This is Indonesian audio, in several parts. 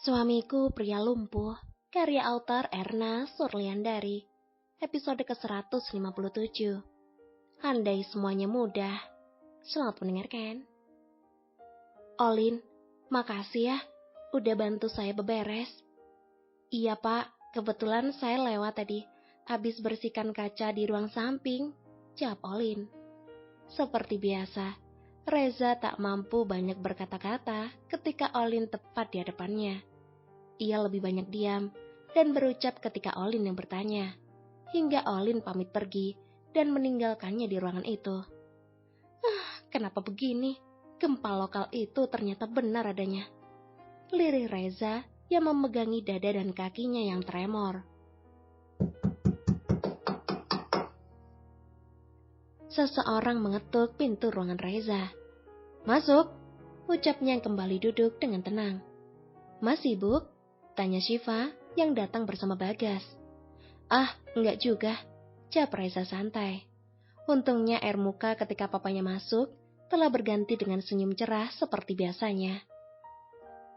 Suamiku pria lumpuh, karya autor Erna Surliandari, episode ke-157. Andai semuanya mudah. Selamat mendengarkan. Olin, makasih ya, udah bantu saya beberes. Iya pak, kebetulan saya lewat tadi, habis bersihkan kaca di ruang samping, jawab Olin. Seperti biasa, Reza tak mampu banyak berkata-kata ketika Olin tepat di hadapannya. Ia lebih banyak diam dan berucap ketika Olin yang bertanya, hingga Olin pamit pergi dan meninggalkannya di ruangan itu. Kenapa begini? Gempa lokal itu ternyata benar adanya. Lirih Reza yang memegangi dada dan kakinya yang tremor. Seseorang mengetuk pintu ruangan Reza. Masuk, ucapnya yang kembali duduk dengan tenang. Mas sibuk? Tanya Syifa yang datang bersama Bagas. Enggak juga, jawab Reza santai. Untungnya air muka ketika papanya masuk telah berganti dengan senyum cerah seperti biasanya.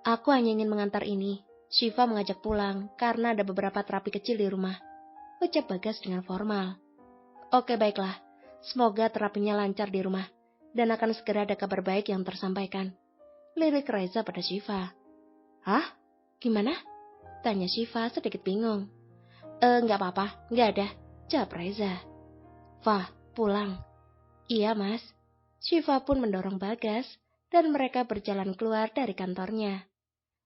Aku hanya ingin mengantar ini. Syifa mengajak pulang karena ada beberapa terapi kecil di rumah, ucap Bagas dengan formal. Oke baiklah, semoga terapinya lancar di rumah dan akan segera ada kabar baik yang tersampaikan. Lirik Reza pada Syifa. Hah? Gimana? Tanya Syifa sedikit bingung. Nggak apa-apa, nggak ada, jawab Reza. Wah, pulang. Iya mas. Syifa pun mendorong Bagas dan mereka berjalan keluar dari kantornya.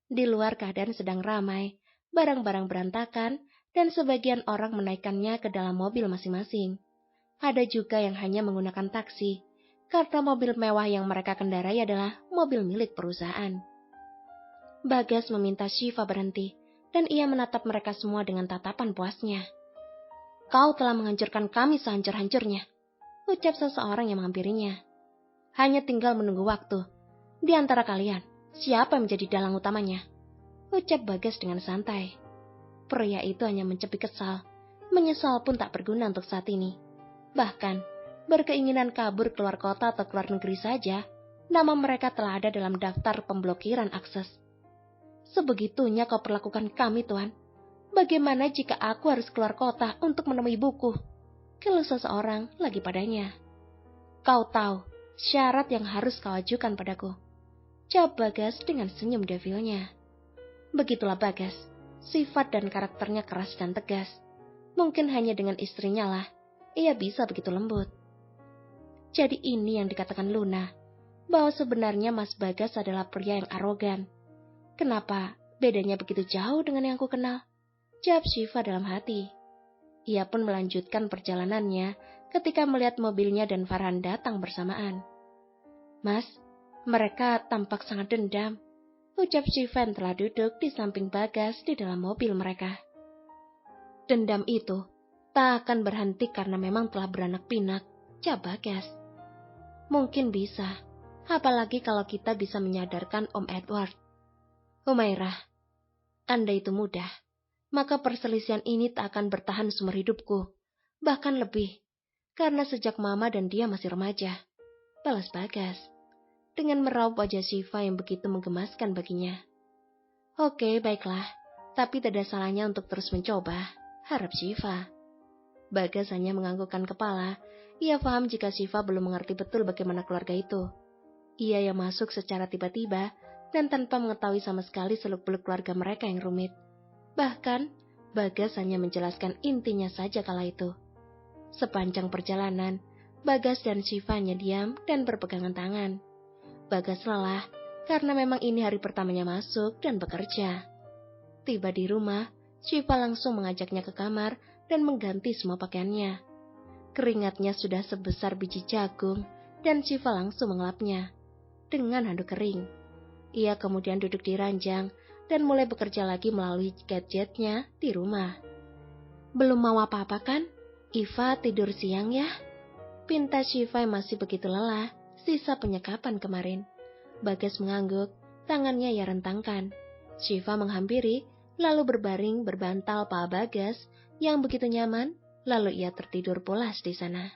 Di luar keadaan sedang ramai, barang-barang berantakan dan sebagian orang menaikkannya ke dalam mobil masing-masing. Ada juga yang hanya menggunakan taksi, karena mobil mewah yang mereka kendarai adalah mobil milik perusahaan. Bagas meminta Syifa berhenti, dan ia menatap mereka semua dengan tatapan puasnya. Kau telah menghancurkan kami sehancur-hancurnya, ucap seseorang yang menghampirinya. Hanya tinggal menunggu waktu. Di antara kalian, siapa yang menjadi dalang utamanya? Ucap Bagas dengan santai. Pria itu hanya mencepi kesal. Menyesal pun tak berguna untuk saat ini. Bahkan, berkeinginan kabur keluar kota atau keluar negeri saja, nama mereka telah ada dalam daftar pemblokiran akses. Sebegitunya kau perlakukan kami, Tuan. Bagaimana jika aku harus keluar kota untuk menemui ibuku? Keluh seseorang lagi padanya. Kau tahu syarat yang harus kau ajukan padaku, jawab Bagas dengan senyum devilnya. Begitulah Bagas, sifat dan karakternya keras dan tegas. Mungkin hanya dengan istrinya lah ia bisa begitu lembut. Jadi ini yang dikatakan Luna, bahwa sebenarnya Mas Bagas adalah pria yang arogan. Kenapa bedanya begitu jauh dengan yang aku kenal? Jawab Syifa dalam hati. Ia pun melanjutkan perjalanannya ketika melihat mobilnya dan Farhan datang bersamaan. Mas, mereka tampak sangat dendam, ucap Syifa yang telah duduk di samping Bagas di dalam mobil mereka. Dendam itu tak akan berhenti karena memang telah beranak pinak, jawab Bagas. Mungkin bisa, apalagi kalau kita bisa menyadarkan Om Edward. Humairah, andai itu mudah, maka perselisihan ini tak akan bertahan seumur hidupku, bahkan lebih, karena sejak Mama dan dia masih remaja, balas Bagas, dengan meraup wajah Syifa yang begitu menggemaskan baginya. Oke, baiklah, tapi tidak salahnya untuk terus mencoba, harap Syifa. Bagas hanya menganggukkan kepala, ia paham jika Syifa belum mengerti betul bagaimana keluarga itu. Ia yang masuk secara tiba-tiba, dan tanpa mengetahui sama sekali seluk-beluk keluarga mereka yang rumit. Bahkan, Bagas hanya menjelaskan intinya saja kala itu. Sepanjang perjalanan, Bagas dan Syifa hanya diam dan berpegangan tangan. Bagas lelah, karena memang ini hari pertamanya masuk dan bekerja. Tiba di rumah, Syifa langsung mengajaknya ke kamar dan mengganti semua pakaiannya. Keringatnya sudah sebesar biji jagung, dan Syifa langsung mengelapnya dengan handuk kering. Ia kemudian duduk di ranjang dan mulai bekerja lagi melalui gadgetnya di rumah. Belum mau apa-apa kan? Iva tidur siang ya? Pinta Syifa yang masih begitu lelah, sisa penyekapan kemarin. Bagas mengangguk, tangannya ia rentangkan. Syifa menghampiri, lalu berbaring berbantal paha Bagas yang begitu nyaman, lalu ia tertidur pulas di sana.